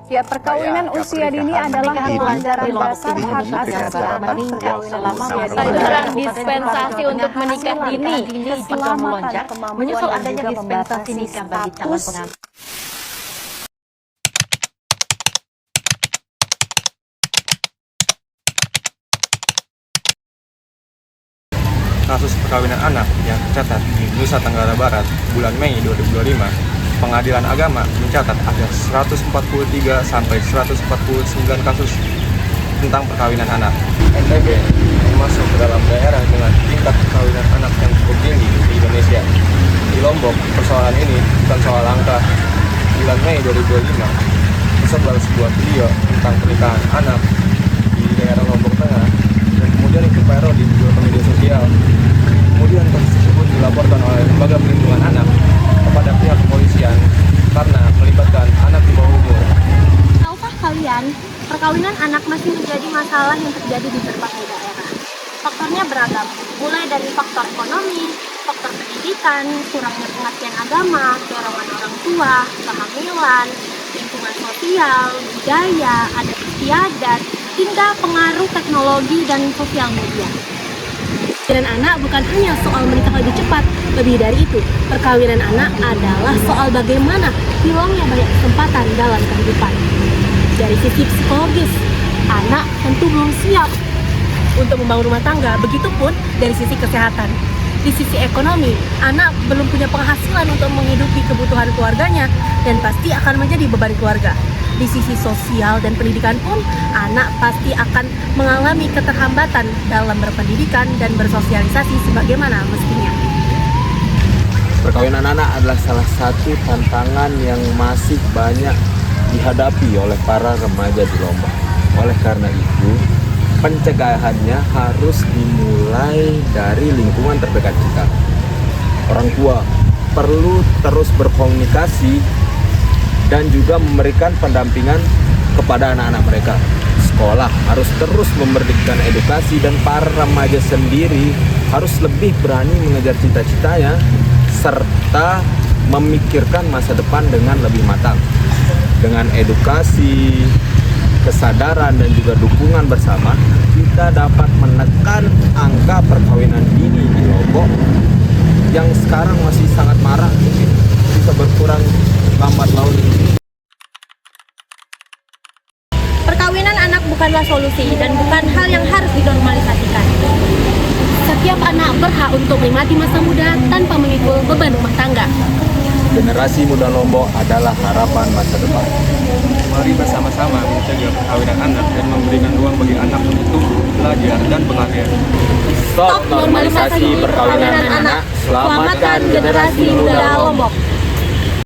Ya, perkawinan usia dini adalah pelanggaran dasar hak asasi anak. Aturan dispensasi untuk menikah dini Keselamatan menyusul kemampuan dan adanya juga dispensasi membatasi nikah bagi calon status pengantin. Kasus perkawinan anak yang tercatat di Nusa Tenggara Barat bulan Mei 2025, Pengadilan Agama mencatat ada 143 sampai 149 kasus tentang perkawinan anak. NTB masuk ke dalam daerah dengan tingkat perkawinan anak yang cukup tinggi di Indonesia. Di Lombok, persoalan ini bukan soal angka. Bulan Mei 2025, tersebar sebuah video tentang pernikahan anak di daerah Lombok Tengah dan kemudian itu viral di beberapa media sosial. Kemudian kasus tersebut dilaporkan oleh Lembaga Perlindungan Anak kepada pihak kepolisian karena melibatkan anak di bawah umur. Tahukah kalian, perkawinan anak masih menjadi masalah yang terjadi di berbagai daerah. Faktornya beragam, mulai dari faktor ekonomi, faktor pendidikan, kurangnya pengertian agama, dorongan orang tua, kehamilan, lingkungan sosial, budaya, adat istiadat, hingga pengaruh teknologi dan sosial media. Perkawinan anak bukan hanya soal menikah lebih cepat, lebih dari itu, perkawinan anak adalah soal bagaimana hilangnya banyak kesempatan dalam kehidupan. Dari sisi psikologis, anak tentu belum siap untuk membangun rumah tangga, begitupun dari sisi kesehatan. Di sisi ekonomi, anak belum punya penghasilan untuk menghidupi kebutuhan keluarganya dan pasti akan menjadi beban keluarga. Di sisi sosial dan pendidikan pun, anak pasti akan mengalami keterhambatan dalam berpendidikan dan bersosialisasi sebagaimana mestinya. Perkawinan anak adalah salah satu tantangan yang masih banyak dihadapi oleh para remaja di Lombok. Oleh karena itu, pencegahannya harus dimulai dari lingkungan terdekat kita. Orang tua perlu terus berkomunikasi dan juga memberikan pendampingan kepada anak-anak mereka. Sekolah harus terus memberikan edukasi dan para remaja sendiri harus lebih berani mengejar cita-citanya serta memikirkan masa depan dengan lebih matang. Dengan edukasi, kesadaran dan juga dukungan bersama, kita dapat menekan angka perkawinan dini di Lombok yang sekarang masih sangat marak, mungkin bisa berkurang lambat laun. Perkawinan anak bukanlah solusi dan bukan hal yang harus dinormalisasikan. Setiap anak berhak untuk menikmati masa muda tanpa memikul beban rumah tangga. Generasi muda Lombok adalah harapan masa depan. Mari bersama-sama mencegah perkawinan anak dan memberikan ruang bagi anak untuk tumbuh, belajar, dan berkarya. Stop normalisasi perkawinan anak, selamatkan generasi muda Lombok.